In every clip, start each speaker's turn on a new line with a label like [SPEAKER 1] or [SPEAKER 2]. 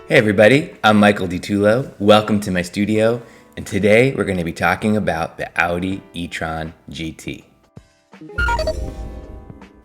[SPEAKER 1] Hey everybody, I'm Michael DiTullo. Welcome to my studio, and today we're going to be talking about the Audi e-tron GT.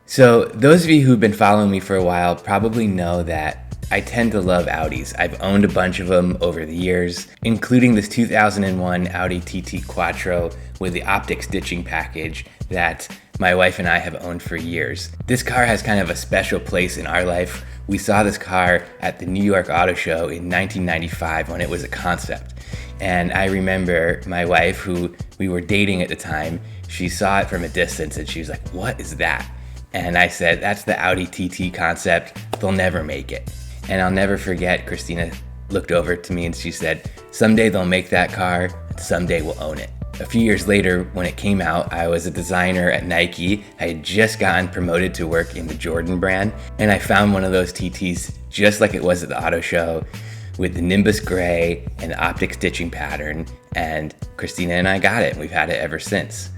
[SPEAKER 1] So those of you who've been following me for a while probably know that I tend to love Audis. I've owned a bunch of them over the years, including this 2001 Audi TT Quattro with the optic stitching package that my wife and I have owned for years. This car has kind of a special place in our life. We saw this car at the New York Auto Show in 1995 when it was a concept. And I remember my wife, who we were dating at the time, she saw it from a distance and she was like, "What is that?" And I said, "That's the Audi TT concept. They'll never make it." And I'll never forget, Christina looked over to me and she said, "Someday they'll make that car, and someday we'll own it." A few years later, when it came out, I was a designer at Nike. I had just gotten promoted to work in the Jordan brand, and I found one of those TTs just like it was at the auto show, with the Nimbus gray and the optic stitching pattern, and Christina and I got it, and we've had it ever since.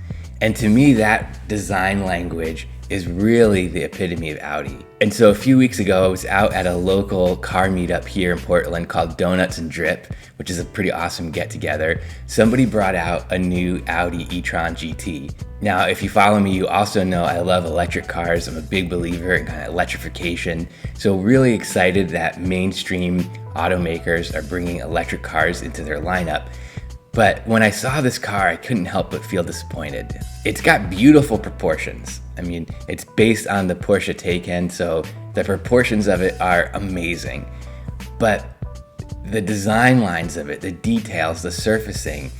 [SPEAKER 1] And to me, that design language is really the epitome of Audi. And so a few weeks ago, I was out at a local car meetup here in Portland called Donuts and Drip, which is a pretty awesome get-together. Somebody brought out a new Audi e-tron GT. Now, if you follow me, you also know I love electric cars. I'm a big believer in kind of electrification. So really excited that mainstream automakers are bringing electric cars into their lineup. But when I saw this car, I couldn't help but feel disappointed. It's got beautiful proportions. I mean, it's based on the Porsche Taycan, so the proportions of it are amazing. But the design lines of it, the details, the surfacing,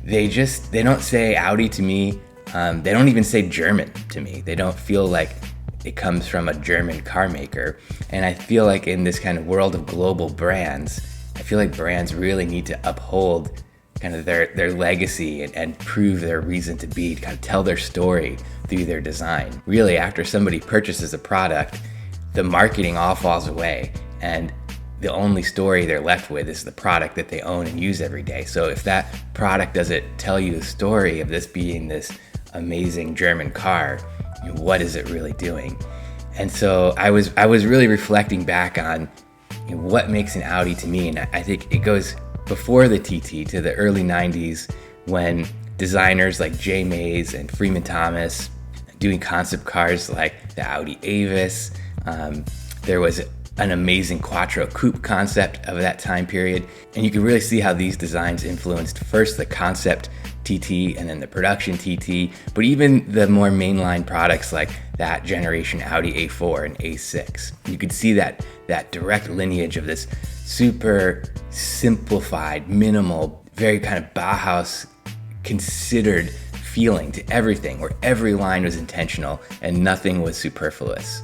[SPEAKER 1] they don't say Audi to me. They don't even say German to me. They don't feel like it comes from a German car maker. And I feel like in this kind of world of global brands, I feel like brands really need to uphold kind of their legacy and prove their reason to be, to kind of tell their story through their design. Really, after somebody purchases a product, the marketing all falls away, and the only story they're left with is the product that they own and use every day. So if that product doesn't tell you the story of this being this amazing German car, what is it really doing? And so I was really reflecting back on what makes an Audi to me, and I think it goes before the TT to the early 90s, when designers like Jay Mays and Freeman Thomas doing concept cars like the Audi Avis. There was an amazing Quattro coupe concept of that time period, and you can really see how these designs influenced first the concept TT and then the production TT, but even the more mainline products like that generation Audi A4 and A6. You could see that direct lineage of this super simplified, minimal, very kind of Bauhaus considered feeling to everything, where every line was intentional and nothing was superfluous.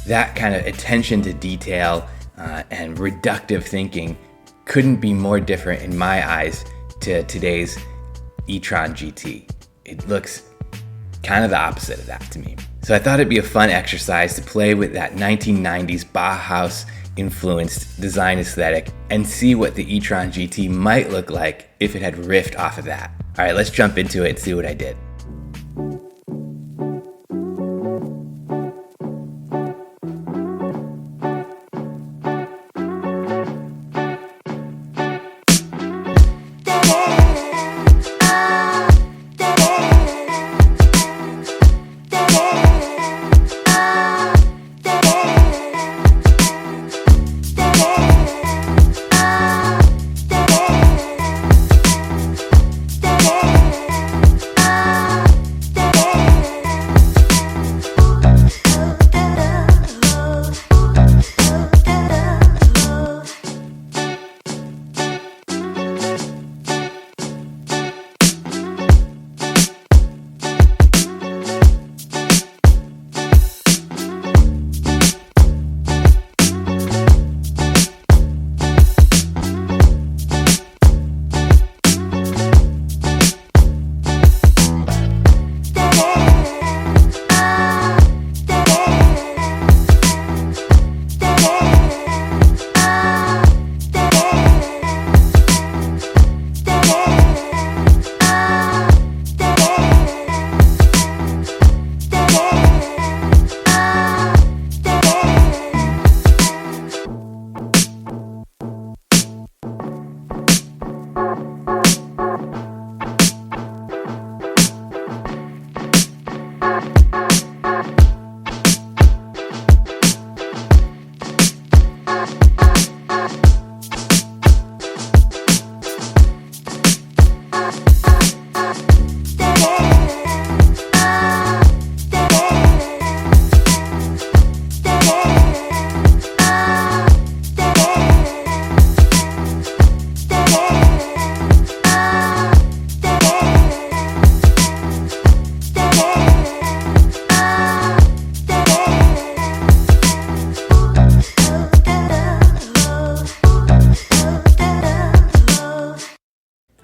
[SPEAKER 1] That kind of attention to detail and reductive thinking couldn't be more different in my eyes to today's e-tron GT. It looks kind of the opposite of that to me. So I thought it'd be a fun exercise to play with that 1990s Bauhaus influenced design aesthetic and see what the e-tron GT might look like if it had riffed off of that. All right, let's jump into it and see what I did.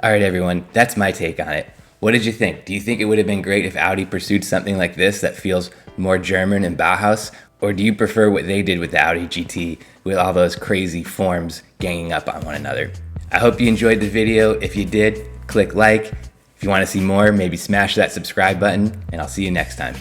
[SPEAKER 1] Alright everyone, that's my take on it. What did you think? Do you think it would have been great if Audi pursued something like this that feels more German and Bauhaus? Or do you prefer what they did with the Audi GT with all those crazy forms ganging up on one another? I hope you enjoyed the video. If you did, click like. If you want to see more, maybe smash that subscribe button, and I'll see you next time.